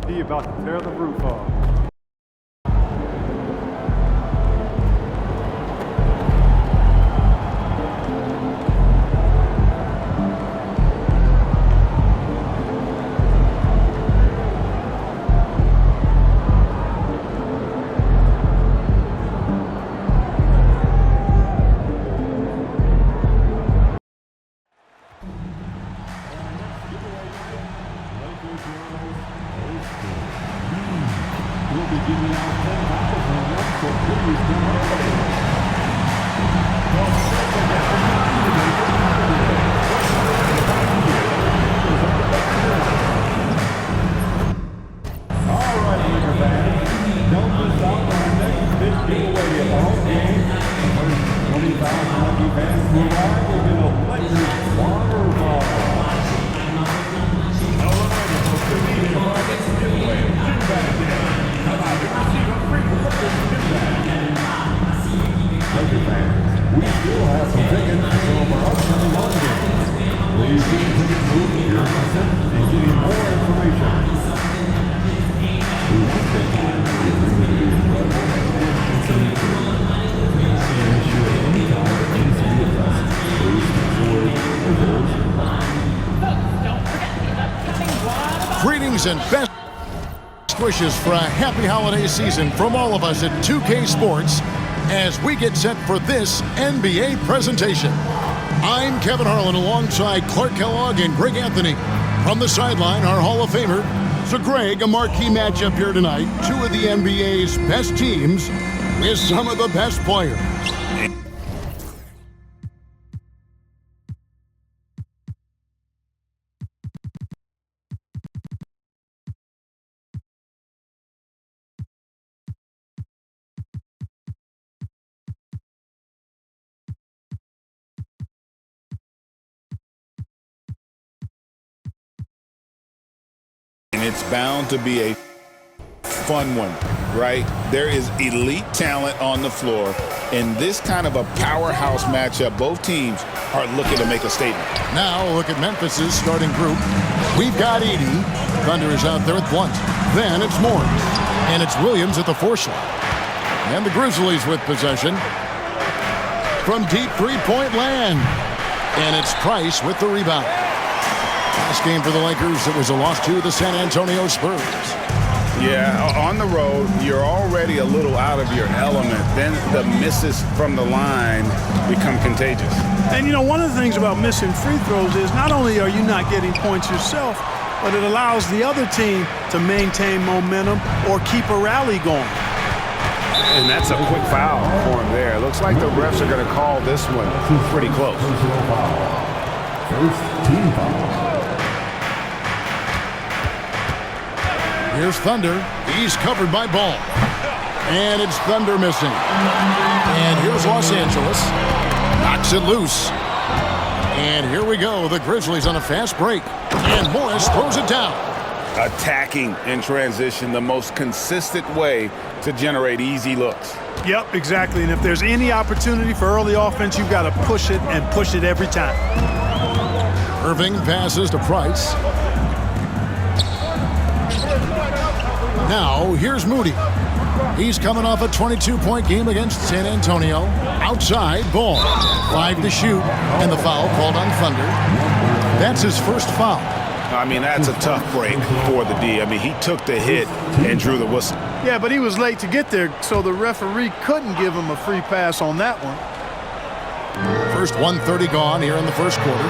He about to tear the roof off. Greetings and best wishes for a happy holiday season from all of us at 2K Sports as we get set for this NBA presentation. I'm Kevin Harlan alongside Clark Kellogg and Greg Anthony. From the sideline, our Hall of Famer. So Greg, a marquee matchup here tonight. Two of the NBA's best teams with some of the best players. And it's bound to be a fun one, right? There is elite talent on the floor. In this kind of a powerhouse matchup, both teams are looking to make a statement. Now look at Memphis's starting group. We've got Edey. Thunder is out there with Blunt. Then it's Morris. And it's Williams at the 4 slot. And the Grizzlies with possession. From deep three-point land. And it's Price with the rebound. Last game for the Lakers, it was a loss to the San Antonio Spurs. Yeah, on the road, you're already a little out of your element. Then the misses from the line become contagious. And, you know, one of the things about missing free throws is not only are you not getting points yourself, but it allows the other team to maintain momentum or keep a rally going. And that's a quick foul for him there. Looks like the refs are going to call this one pretty close. First team foul. Here's Thunder. He's covered by Ball. And it's Thunder missing. And here's Los Angeles. Knocks it loose. And here we go. The Grizzlies on a fast break. And Morris throws it down. Attacking in transition, the most consistent way to generate easy looks. Yep, exactly. And if there's any opportunity for early offense, you've got to push it and push it every time. Irving passes to Price. Now, here's Moody. He's coming off a 22-point game against San Antonio. Outside, Ball. 5 to shoot, and the foul called on Thunder. That's his first foul. I mean, that's a tough break for the D. I mean, he took the hit and drew the whistle. Yeah, but he was late to get there, so the referee couldn't give him a free pass on that one. First 1:30 gone here in the first quarter.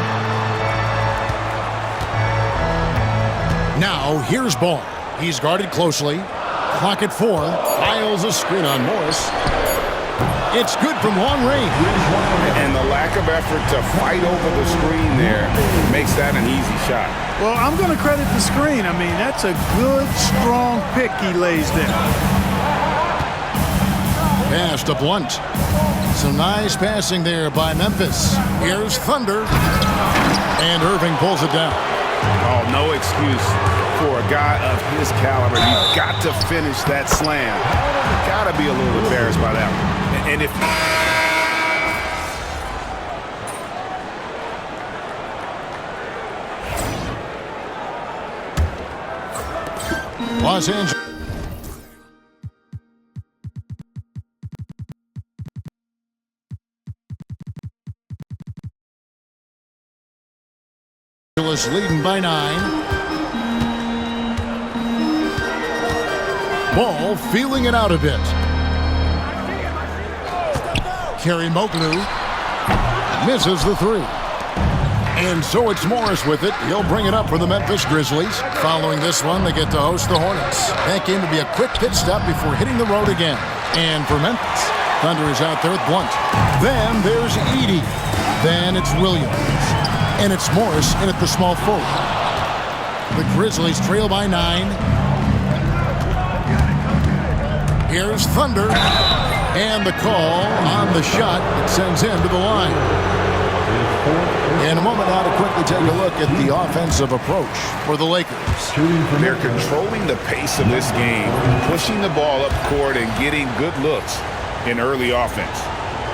Now, here's Ball. He's guarded closely. Clock at 4. Piles a screen on Morris. It's good from long range. And the lack of effort to fight over the screen there makes that an easy shot. Well, I'm going to credit the screen. I mean, that's a good, strong pick he lays there. Pass to Blunt. Some nice passing there by Memphis. Here's Thunder. And Irving pulls it down. Oh, no excuse for a guy of his caliber. You've got to finish that slam. You've got to be a little embarrassed by that one. And if... Los Angeles leading by 9. Ball feeling it out a bit. Karimoglu misses the 3. And so it's Morris with it. He'll bring it up for the Memphis Grizzlies. Following this one, they get to host the Hornets. That game to be a quick pit stop before hitting the road again. And for Memphis, Thunder is out there with Blunt. Then there's Edey. Then it's Williams. And it's Morris in at the small forward. The Grizzlies trail by 9. Here's Thunder. And the call on the shot that sends him to the line. In a moment now to quickly take a look at the offensive approach for the Lakers. They're controlling the pace of this game, pushing the ball up court and getting good looks in early offense.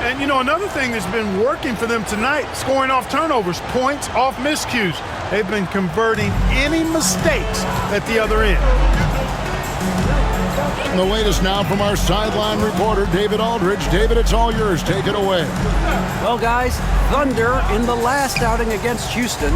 And, you know, another thing that's been working for them tonight, scoring off turnovers, points off miscues. They've been converting any mistakes at the other end. And the latest now from our sideline reporter, David Aldridge. David, it's all yours. Take it away. Well, guys, Thunder in the last outing against Houston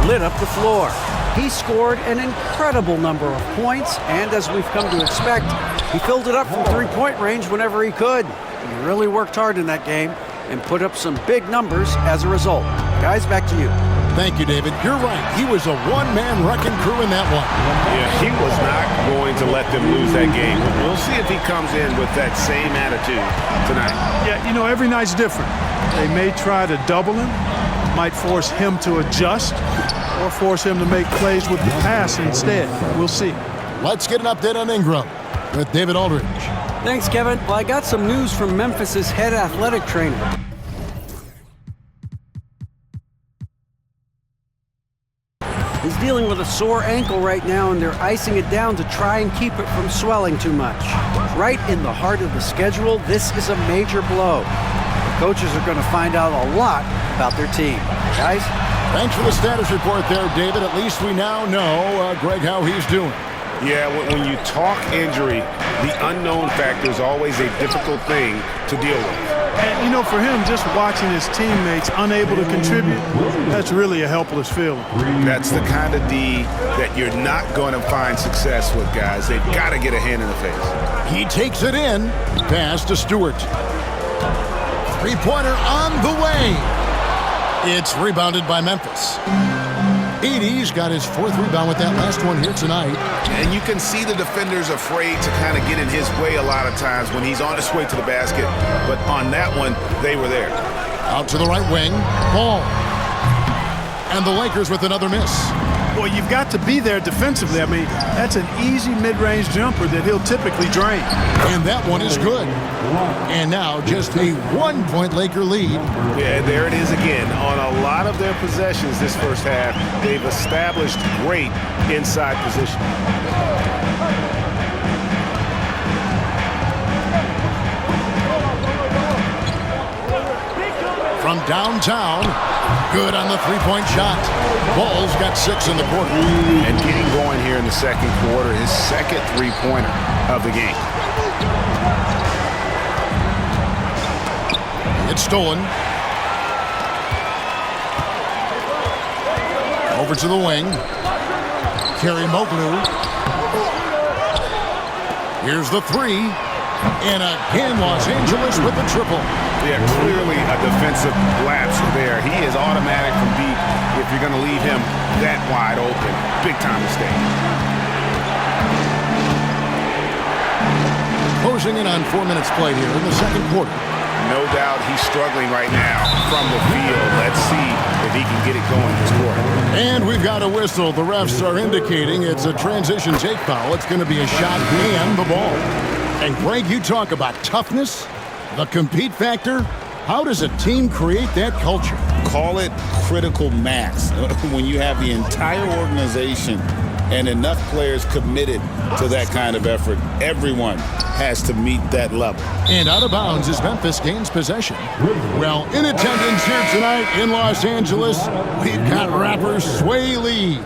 lit up the floor. He scored an incredible number of points, and as we've come to expect, he filled it up from three-point range whenever he could. He really worked hard in that game and put up some big numbers as a result. Guys, back to you. Thank you, David. You're right. He was a one-man wrecking crew in that one. Yeah, he was not going to let them lose that game. We'll see if he comes in with that same attitude tonight. Yeah, you know, every night's different. They may try to double him, might force him to adjust, or force him to make plays with the pass instead. We'll see. Let's get an update on Ingram with David Aldridge. Thanks, Kevin. Well, I got some news from Memphis's head athletic trainer. He's dealing with a sore ankle right now, and they're icing it down to try and keep it from swelling too much. Right in the heart of the schedule, this is a major blow. The coaches are going to find out a lot about their team. Guys? Thanks for the status report there, David. At least we now know, Greg, how he's doing. Yeah, when you talk injury, the unknown factor is always a difficult thing to deal with. And, you know, for him, just watching his teammates unable to contribute, that's really a helpless feeling. That's the kind of D that you're not going to find success with, guys. They've got to get a hand in the face. He takes it in. Pass to Stewart. Three-pointer on the way. It's rebounded by Memphis. Edey's got his 4th rebound with that last one here tonight. And you can see the defenders afraid to kind of get in his way a lot of times when he's on his way to the basket. But on that one, they were there. Out to the right wing. Ball. And the Lakers with another miss. Well, you've got to be there defensively. I mean, that's an easy mid-range jumper that he'll typically drain. And that one is good. And now just a 1-point Laker lead. Yeah, there it is again. On a lot of their possessions this first half, they've established great inside position. From downtown, good on the three-point shot. Ball's got 6 in the quarter. And getting going here in the second quarter, his second three-pointer of the game. It's stolen. Over to the wing. Karimoglu. Here's the 3. And again, Los Angeles with the triple. Yeah, clearly a defensive lapse there. He is automatic from deep if you're going to leave him that wide open. Big time mistake. Closing in on 4 minutes played here in the second quarter. No doubt he's struggling right now from the field. Let's see if he can get it going this quarter. And we've got a whistle. The refs are indicating it's a transition take foul. It's going to be a shot and the ball. And Greg, you talk about toughness, the compete factor. How does a team create that culture? Call it critical mass. When you have the entire organization and enough players committed to that kind of effort, everyone has to meet that level. And out of bounds as Memphis gains possession. Well, in attendance here tonight in Los Angeles, we've got rapper Sway Lee.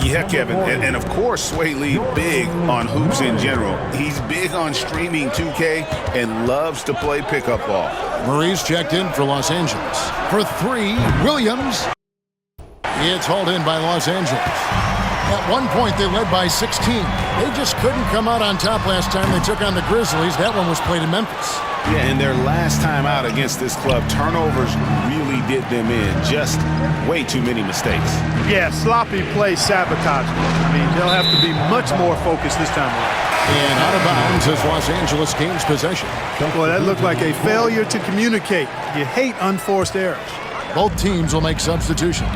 Yeah, Kevin, and of course, Sway Lee big on hoops in general. He's big on streaming 2K and loves to play pickup ball. Murray's checked in for Los Angeles. For three, Williams. It's hauled in by Los Angeles. At one point, they led by 16. They just couldn't come out on top last time they took on the Grizzlies. That one was played in Memphis. Yeah, and their last time out against this club, turnovers really did them in. Just way too many mistakes. Yeah, sloppy play sabotage. I mean, they'll have to be much more focused this time around. And out of bounds as Los Angeles gains possession. Boy, that looked like a failure to communicate. You hate unforced errors. Both teams will make substitutions.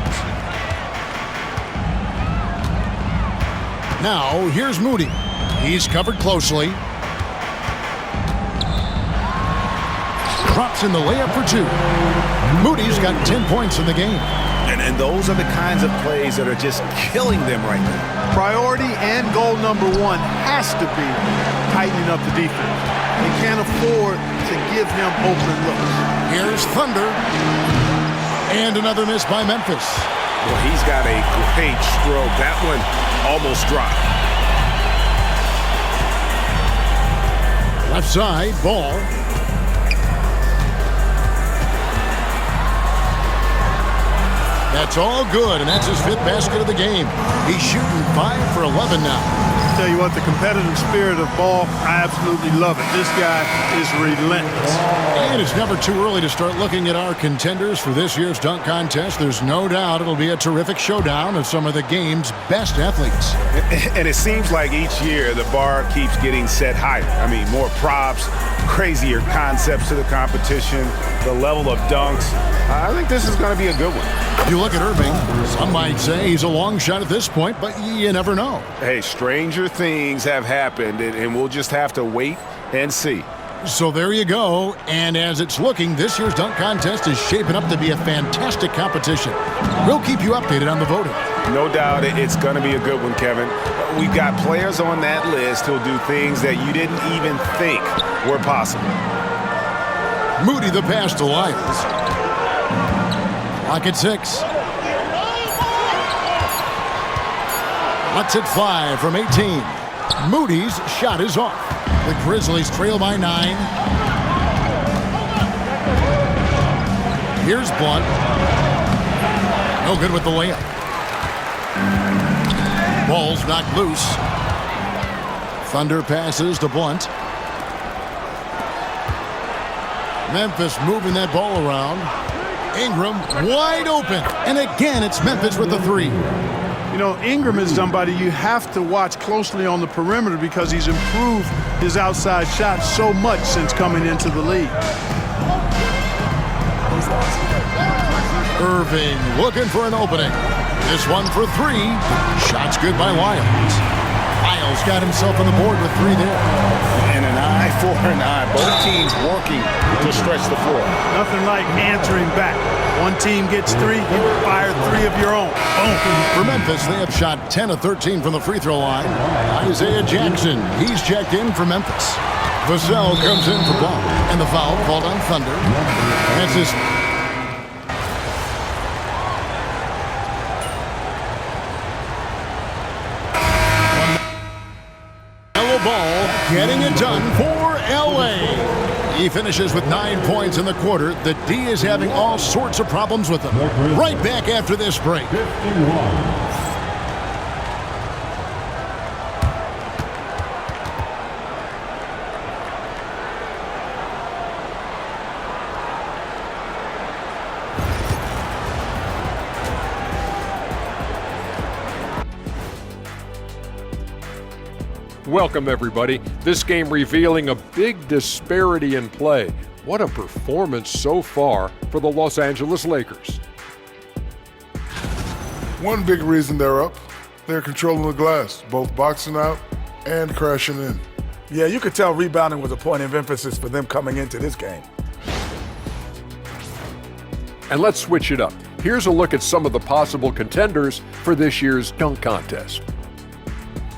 Now, here's Moody. He's covered closely. Drops in the layup for two. Moody's got 10 points in the game. And those are the kinds of plays that are just killing them right now. Priority and goal number one has to be tightening up the defense. They can't afford to give him open looks. Here's Thunder. And another miss by Memphis. Well, he's got a great stroke. That one almost dropped. Left side, Ball. That's all good, and that's his fifth basket of the game. He's shooting 5 for 11 now. Tell you what, the competitive spirit of Ball, I absolutely love it. This guy is relentless. And it's never too early to start looking at our contenders for this year's dunk contest. There's no doubt it'll be a terrific showdown of some of the game's best athletes. And it seems like each year the bar keeps getting set higher. I mean, more props, crazier concepts to the competition, the level of dunks. I think this is going to be a good one. You look at Irving, some might say he's a long shot at this point, but you never know. Hey, stranger things have happened, and we'll just have to wait and see. So there you go, and as it's looking, this year's dunk contest is shaping up to be a fantastic competition. We'll keep you updated on the voting. No doubt it's going to be a good one, Kevin. We've got players on that list who'll do things that you didn't even think were possible. Moody the pass to Lyles. Clock at 6. Lets it fly from 18. Moody's shot is off. The Grizzlies trail by 9. Here's Blunt. No good with the layup. Ball's knocked loose. Thunder passes to Blunt. Memphis moving that ball around. Ingram wide open. And again, it's Memphis with the 3. You know, Ingram is somebody you have to watch closely on the perimeter because he's improved his outside shot so much since coming into the league. Irving looking for an opening. This one for 3. Shot's good by Lyles. Lyles got himself on the board with 3 there. And an eye for an eye. Both teams working to stretch the floor. Nothing like answering back. One team gets 3, you fire 3 of your own. Boom. For Memphis, they have shot 10 of 13 from the free throw line. Isaiah Jackson, he's checked in for Memphis. Vassell comes in for Ball, and the foul called on Thunder. That's his Ball getting it done for LA. He finishes with 9 points in the quarter. The D is having all sorts of problems with him. Right back after this break. Welcome, everybody. This game revealing a big disparity in play. What a performance so far for the Los Angeles Lakers. One big reason they're up, they're controlling the glass, both boxing out and crashing in. Yeah, you could tell rebounding was a point of emphasis for them coming into this game. And let's switch it up. Here's a look at some of the possible contenders for this year's dunk contest.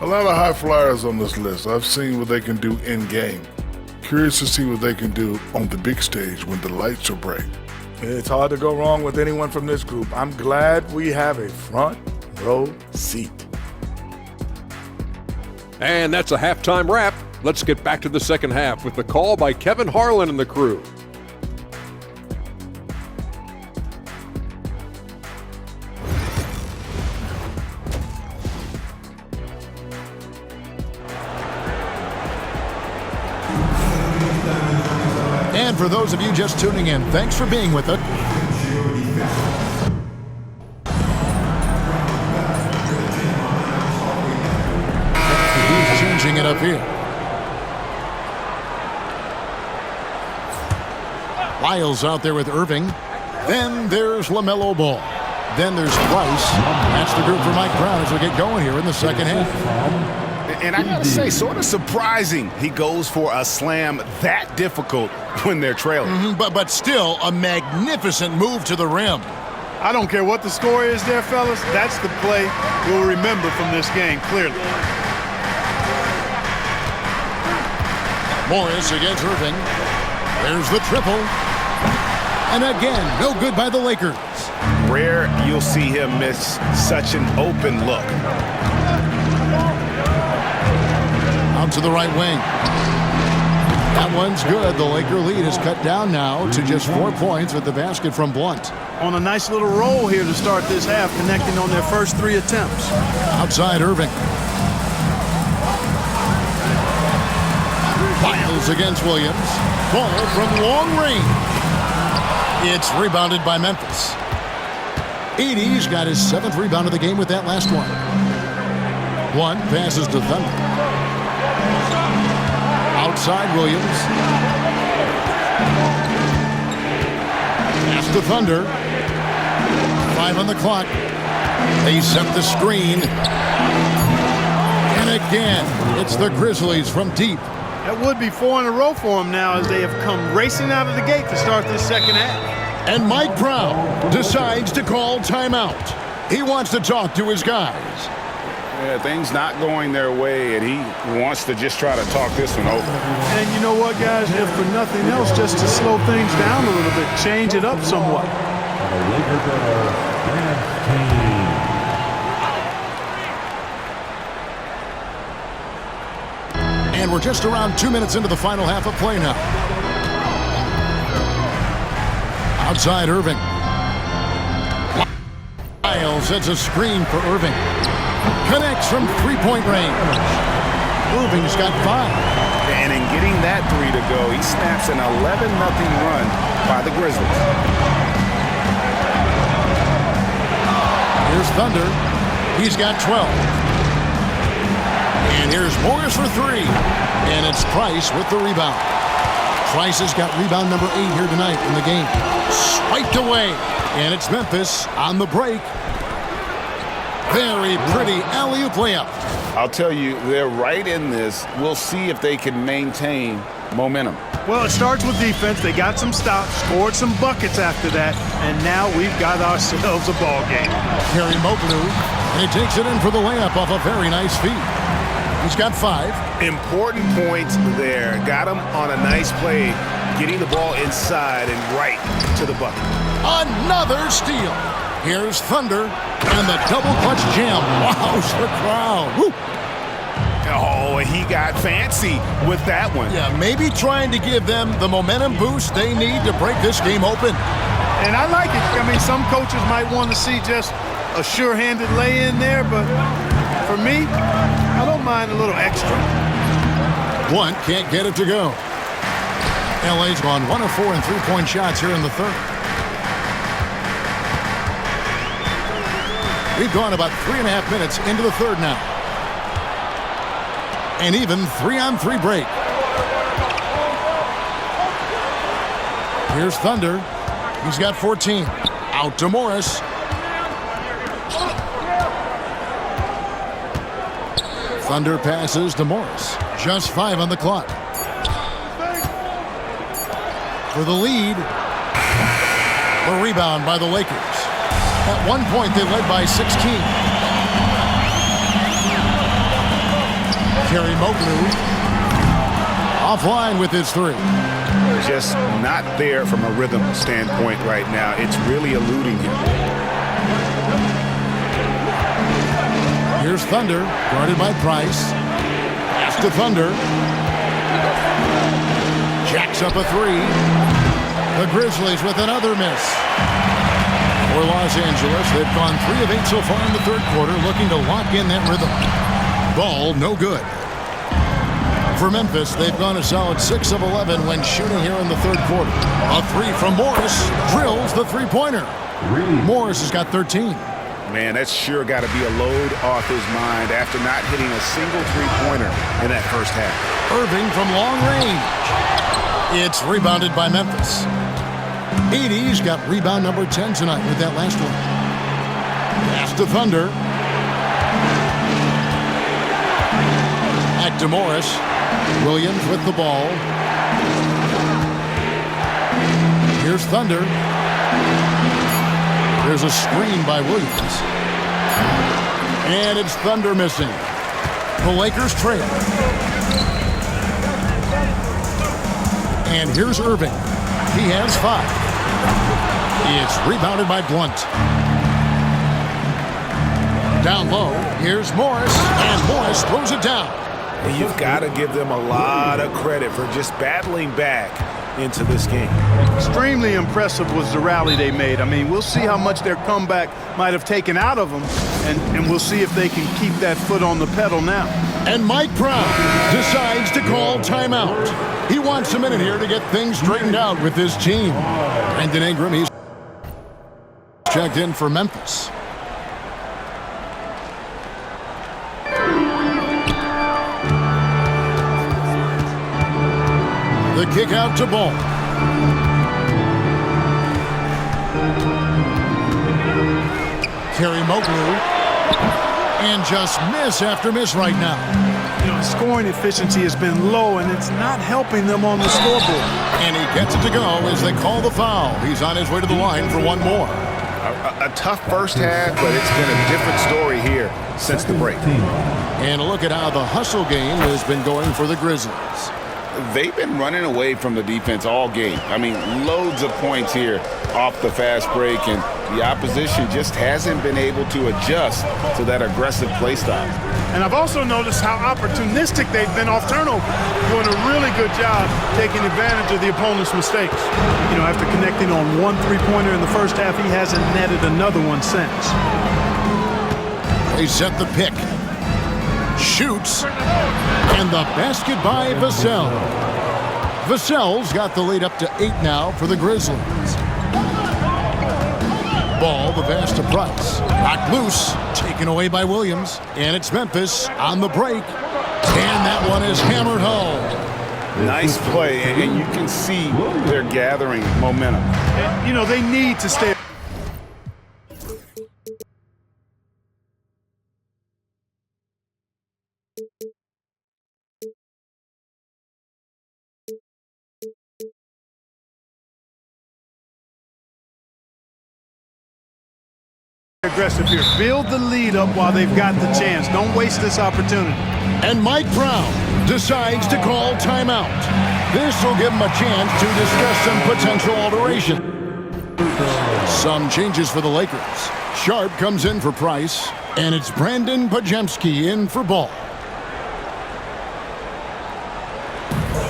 A lot of high flyers on this list. I've seen what they can do in game. Curious to see what they can do on the big stage when the lights are bright. It's hard to go wrong with anyone from this group. I'm glad we have a front row seat. And that's a halftime wrap. Let's get back to the second half with the call by Kevin Harlan and the crew. And for those of you just tuning in, thanks for being with us. He's changing it up here. Lyles out there with Irving. Then there's LaMelo Ball. Then there's Price. That's the group for Mike Brown as we get going here in the second half. And I gotta say, sort of surprising he goes for a slam that difficult when they're trailing. But still a magnificent move to the rim. I don't care what the score is there, fellas. That's the play we'll remember from this game, clearly. Morris against Irving. There's the triple. And again, no good by the Lakers. Rare you'll see him miss such an open look. Out to the right wing. That one's good. The Laker lead is cut down now to just 4 points with the basket from Blunt. On a nice little roll here to start this half, connecting on their first 3 attempts. Outside Irving. Lyles against Williams. Ball from long range. It's rebounded by Memphis. Edey's got his 7th rebound of the game with that last one. One passes to Thunder. Outside Williams. Pass to Thunder. 5 on the clock. They set the screen. And again, it's the Grizzlies from deep. That would be 4 in a row for them now as they have come racing out of the gate to start this second half. And Mike Brown decides to call timeout. He wants to talk to his guys. Yeah, things not going their way, and he wants to just try to talk this one over. And you know what, guys? If for nothing else, just to slow things down a little bit, change it up somewhat. And we're just around 2 minutes into the final half of play now. Outside Irving. Lyles sets a screen for Irving. Connects from three-point range. Irving's got 5. And in getting that 3 to go, he snaps an 11-0 run by the Grizzlies. Here's Thunder. He's got 12. And here's Morris for 3. And it's Price with the rebound. Price has got rebound number 8 here tonight in the game. Swiped away. And it's Memphis on the break. Very pretty alley-oop layup. I'll tell you, they're right in this. We'll see if they can maintain momentum. Well, it starts with defense. They got some stops, scored some buckets after that, and now we've got ourselves a ball game. Kerry Moklu, and he takes it in for the layup off a very nice feed. He's got 5. Important points there. Got him on a nice play, getting the ball inside and right to the bucket. Another steal. Here's Thunder and the double clutch jam. Wow, the crowd. Woo. Oh, he got fancy with that one. Yeah, maybe trying to give them the momentum boost they need to break this game open. And I like it. I mean, some coaches might want to see just a sure-handed lay-in there, but for me, I don't mind a little extra. Blunt can't get it to go. LA's gone 1 of 4 in three-point shots here in the third. We've gone about 3.5 minutes into the third now. An even 3-on-3 break. Here's Thunder. He's got 14. Out to Morris. Thunder passes to Morris. Just 5 on the clock. For the lead. The rebound by the Lakers. At one point, they led by 16. Kerry Moklu offline with his 3. Just not there from a rhythm standpoint right now. It's really eluding him. Here's Thunder, guarded by Price. to Thunder. Jacks up a three. The Grizzlies with another miss. For Los Angeles, they've gone 3 of 8 so far in the third quarter, looking to lock in that rhythm. Ball, no good. For Memphis, they've gone a solid 6 of 11 when shooting here in the third quarter. A three from Morris drills the three-pointer. Morris has got 13. Man, that's sure got to be a load off his mind after not hitting a single three-pointer in that first half. Irving from long range. It's rebounded by Memphis. 80's got rebound number 10 tonight with that last one. Pass to Thunder. Back to Morris. Williams with the ball. Here's Thunder. There's a screen by Williams. And it's Thunder missing. The Lakers trail. And here's Irving. He has 5. It's rebounded by Blunt. Down low, here's Morris, and Morris throws it down. And you've got to give them a lot of credit for just battling back into this game. Extremely impressive was the rally they made. I mean, we'll see how much their comeback might have taken out of them, and we'll see if they can keep that foot on the pedal now. And Mike Brown decides to call timeout. He wants a minute here to get things straightened out with his team. Brandon Ingram, he's checked in for Memphis. The kick out to Ball. Kerry Moglu. And just miss after miss right now. You know, scoring efficiency has been low, and it's not helping them on the scoreboard. And he gets it to go as they call the foul. He's on his way to the line for one more. A tough first half, but it's been a different story here since the break. And a look at how the hustle game has been going for the Grizzlies. They've been running away from the defense all game. I mean, loads of points here off the fast break, and the opposition just hasn't been able to adjust to that aggressive play style. And I've also noticed how opportunistic they've been off turnover, doing a really good job taking advantage of the opponent's mistakes. You know, after connecting on 1 3-pointer in the first half, he hasn't netted another one since. They set the pick. Shoots. And the basket by Vassell. Vassell's got the lead up to 8 now for the Grizzlies. Ball, the pass to Price. Knocked loose, taken away by Williams. And it's Memphis on the break. And that one is hammered home. Nice play, and you can see they're gathering momentum. And, you know, they need to stay. Aggressive here. Build the lead up while they've got the chance. Don't waste this opportunity. And Mike Brown decides to call timeout. This will give him a chance to discuss some potential alteration. Some changes for the Lakers. Sharp comes in for Price, and it's Brandon Podziemski in for Ball.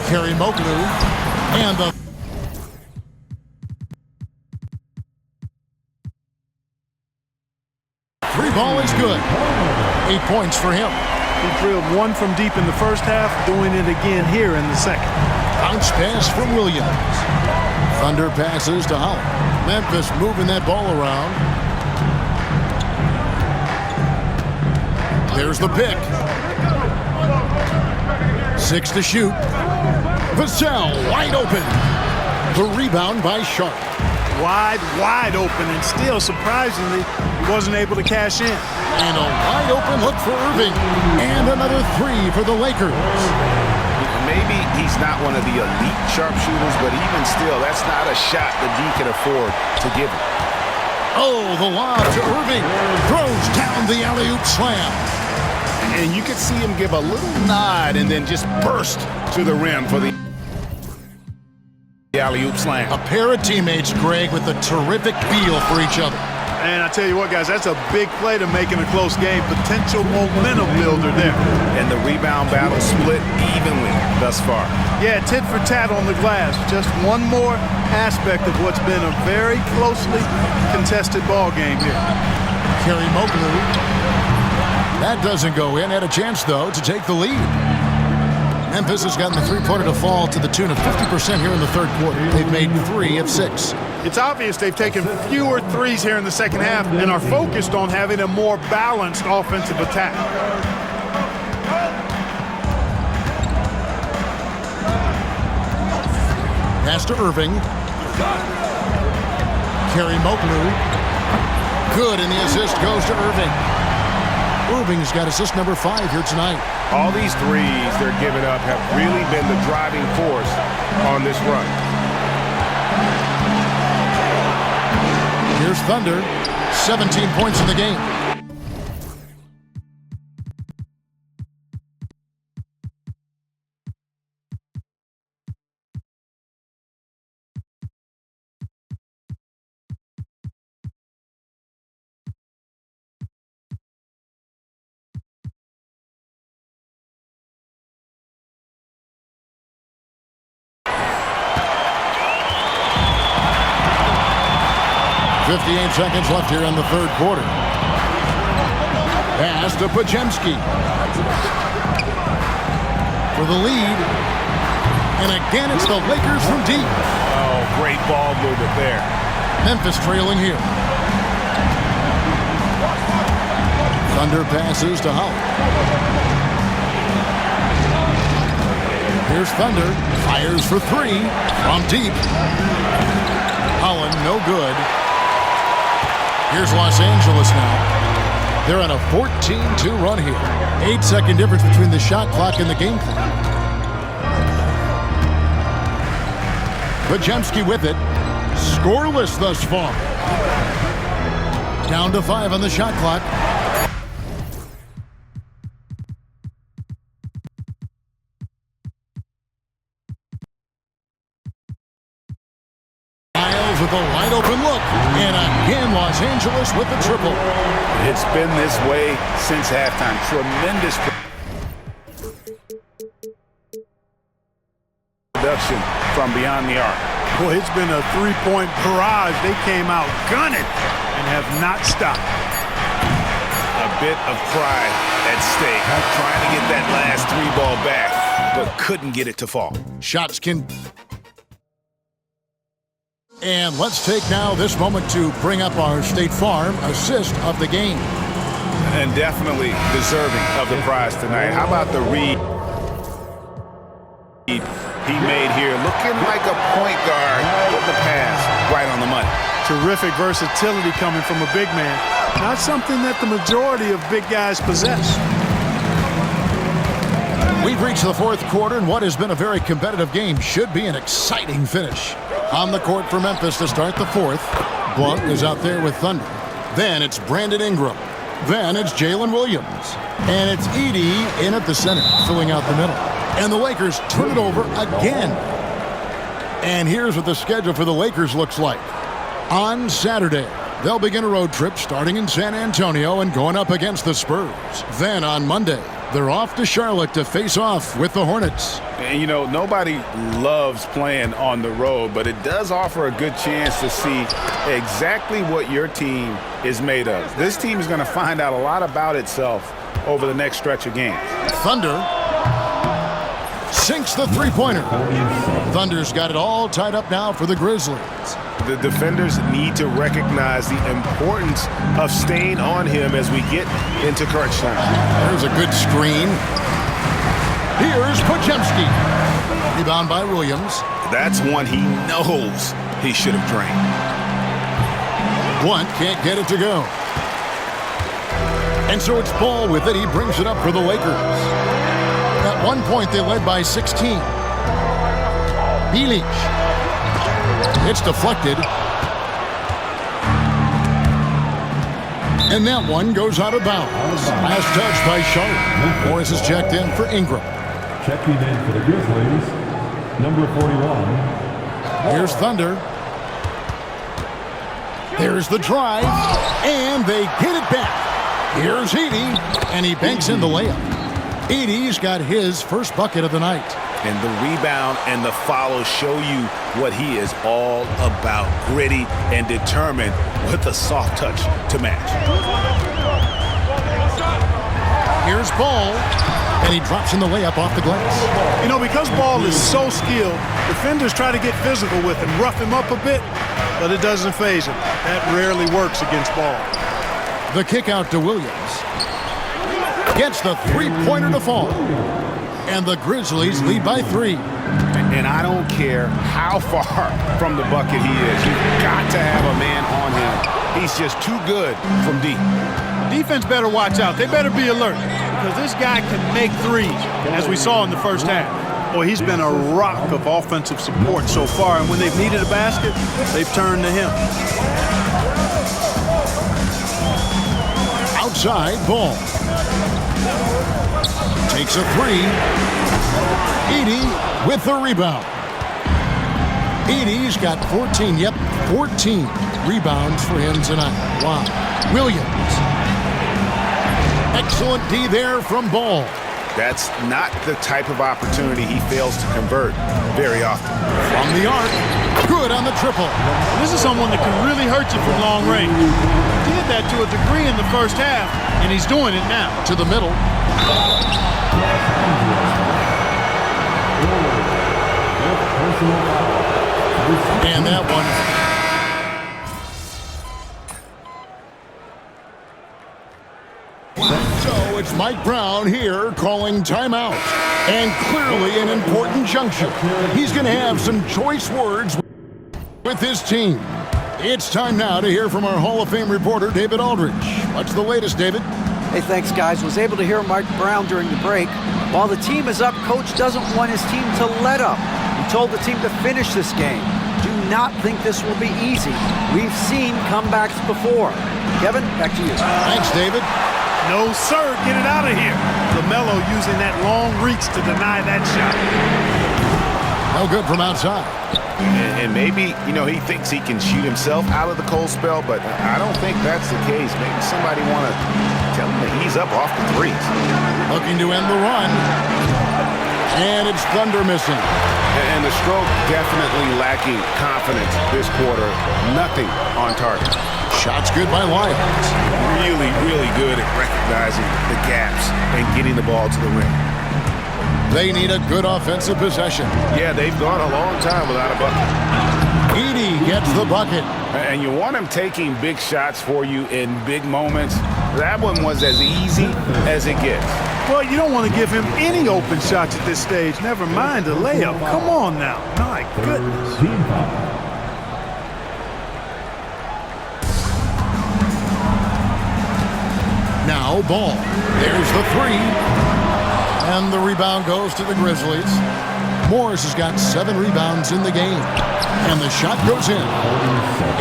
Kerry Moglu, and the three ball is good. 8 points for him. He drilled 1 from deep in the first half, doing it again here in the second. Bounce pass from Williams. Thunder passes to Holland. Memphis moving that ball around. There's the pick. 6 to shoot. Vassell wide open. The rebound by Sharp. Wide open, and still, surprisingly, he wasn't able to cash in. And a wide open look for Irving. And another 3 for the Lakers. Maybe he's not one of the elite sharpshooters, but even still, that's not a shot that he can afford to give him. Oh, the lob to Irving. Throws down the alley-oop slam. And you could see him give a little nod and then just burst to the rim for the alley-oop slam. A pair of teammates, Greg, with a terrific feel for each other. And I tell you what, guys, that's a big play to make in a close game. Potential momentum builder there. And the rebound battle split evenly thus far. Yeah, tit for tat on the glass. Just one more aspect of what's been a very closely contested ball game here. Kerry Moglu. That doesn't go in. Had a chance, though, to take the lead. Memphis has gotten the three-pointer to fall to the tune of 50% here in the third quarter. They've made 3 of 6. It's obvious they've taken fewer threes here in the second half and are focused on having a more balanced offensive attack. Pass to Irving. Kerry Moglu. Good, and the assist goes to Irving. Irving's got assist number 5 here tonight. All these threes they're giving up have really been the driving force on this run. Here's Thunder. 17 points in the game. Seconds left here in the third quarter. Pass to Podziemski for the lead. And again, it's the Lakers from deep. Oh, great ball movement there. Memphis trailing here. Thunder passes to Howard. Here's Thunder. Fires for 3 from deep. Holland, no good. Here's Los Angeles now. They're on a 14-2 run here. 8-second difference between the shot clock and the game clock. Podziemski with it. Scoreless thus far. Down to 5 on the shot clock. With a wide open look, and again Los Angeles with the triple. It's been this way since halftime. Tremendous production from beyond the arc. Boy, it's been a three-point barrage. They came out gunning and have not stopped. A bit of pride at stake, trying to get that last 3-ball back, but couldn't get it to fall. Shots can... And let's take now this moment to bring up our State Farm assist of the game. And definitely deserving of the prize tonight. How about the read he made here? Looking like a point guard with the pass right on the money. Terrific versatility coming from a big man. Not something that the majority of big guys possess. We've reached the fourth quarter, and what has been a very competitive game should be an exciting finish. On the court for Memphis to start the fourth. Blount is out there with Thunder. Then it's Brandon Ingram. Then it's Jalen Williams. And it's Edey in at the center, filling out the middle. And the Lakers turn it over again. And here's what the schedule for the Lakers looks like. On Saturday, they'll begin a road trip starting in San Antonio and going up against the Spurs. Then on Monday, they're off to Charlotte to face off with the Hornets. And, you know, nobody loves playing on the road, but it does offer a good chance to see exactly what your team is made of. This team is going to find out a lot about itself over the next stretch of games. Thunder sinks the three-pointer. Thunder's got it all tied up now for the Grizzlies. The defenders need to recognize the importance of staying on him as we get into crunch time. There's a good screen. Here's Podziemski. Rebound by Williams. That's one he knows he should have drained. Blount can't get it to go. And so it's Paul with it. He brings it up for the Lakers. At one point, they led by 16. Bilic. It's deflected. And that one goes out of bounds. Last touch by Charlotte. Morris is checked in for Ingram. Checking in for the Grizzlies, number 41. Here's Thunder. There's the drive, and they get it back. Here's Edey, and he banks in the layup. Edey's got his first bucket of the night. And the rebound and the follow show you what he is all about. Gritty and determined with a soft touch to match. Here's Ball, and he drops in the layup off the glass. You know, because Ball is so skilled, defenders try to get physical with him, rough him up a bit, but it doesn't faze him. That rarely works against Ball. The kick out to Williams. Gets the three-pointer to fall. And the Grizzlies lead by 3. And I don't care how far from the bucket he is. You've got to have a man on him. He's just too good from deep. Defense better watch out. They better be alert because this guy can make threes, as we saw in the first half. Boy, he's been a rock of offensive support so far, and when they've needed a basket, they've turned to him. Outside, Ball. Takes a 3. Edey with the rebound. Edey's got 14 rebounds for him tonight. Wow. Williams. Excellent D there from Ball. That's not the type of opportunity he fails to convert very often. From the arc, good on the triple. This is someone that can really hurt you from long range. He did that to a degree in the first half, and he's doing it now. To the middle. And that one. So it's Mike Brown here calling timeout. And clearly an important juncture. He's going to have some choice words with his team. It's time now to hear from our Hall of Fame reporter, David Aldridge. What's the latest, David? Hey, thanks, guys. Was able to hear Mike Brown during the break. While the team is up, Coach doesn't want his team to let up. He told the team to finish this game. Do not think this will be easy. We've seen comebacks before. Kevin, back to you. Thanks, David. No, sir. Get it out of here. LaMelo using that long reach to deny that shot. No good from outside. And maybe, he thinks he can shoot himself out of the cold spell, but I don't think that's the case. Maybe somebody want to tell him to ease up off the threes. Looking to end the run. And it's Thunder missing. And the stroke definitely lacking confidence this quarter. Nothing on target. Shots good by Lyons. Really, really good at recognizing the gaps and getting the ball to the rim. They need a good offensive possession. Yeah, they've gone a long time without a bucket. Edey gets the bucket. And you want him taking big shots for you in big moments. That one was as easy as it gets. Well, you don't want to give him any open shots at this stage. Never mind a layup. Come on now. My goodness. Now Ball. There's the 3. And the rebound goes to the Grizzlies. Morris has got 7 rebounds in the game. And the shot goes in.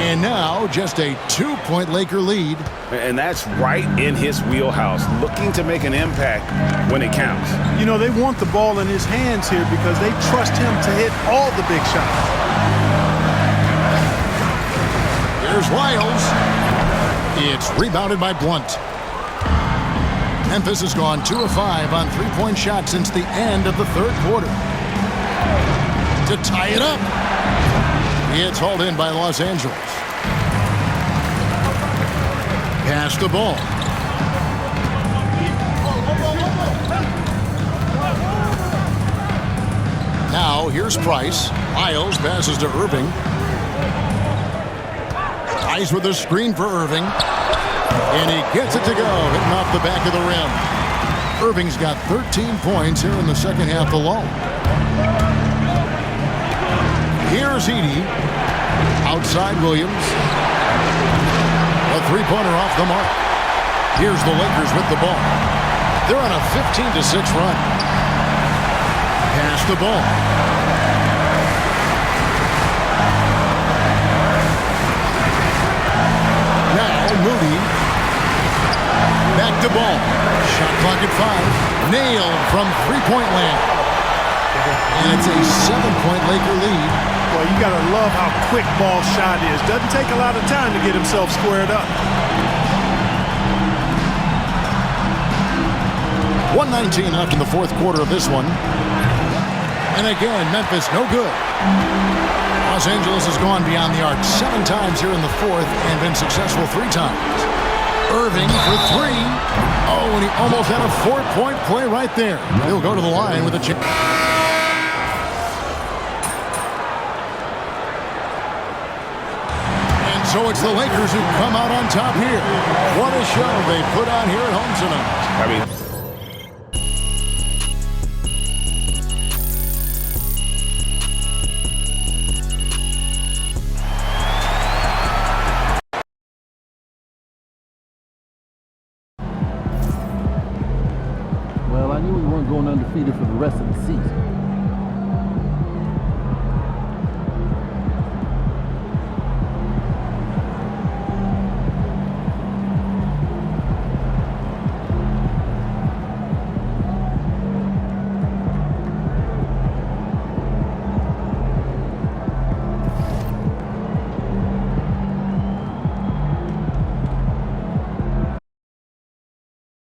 And now just a 2-point Laker lead. And that's right in his wheelhouse, looking to make an impact when it counts. They want the ball in his hands here because they trust him to hit all the big shots. Here's Lyles. It's rebounded by Blunt. Memphis has gone 2 of 5 on 3-point shots since the end of the third quarter. To tie it up. It's hauled in by Los Angeles. Pass the ball. Now here's Price. Lyles passes to Irving. Price with a screen for Irving. And he gets it to go, hitting off the back of the rim. Irving's got 13 points here in the second half alone. Here's Edey. Outside Williams. A 3-pointer off the mark. Here's the Lakers with the ball. They're on a 15-6 run. Pass the ball. Now Moody. Back to Ball. Shot clock at 5. Nailed from 3-point land. And it's a 7-point Laker lead. Well, you got to love how quick ball shot is. Doesn't take a lot of time to get himself squared up. 1:19 left in the fourth quarter of this one. And again, Memphis no good. Los Angeles has gone beyond the arc 7 times here in the fourth and been successful 3 times. Irving for 3. Oh, and he almost had a 4-point play right there. He'll go to the line with a chance. And so it's the Lakers who come out on top here. What a show they put on here at home tonight. I mean, Well, I knew we weren't going undefeated for the rest of the season.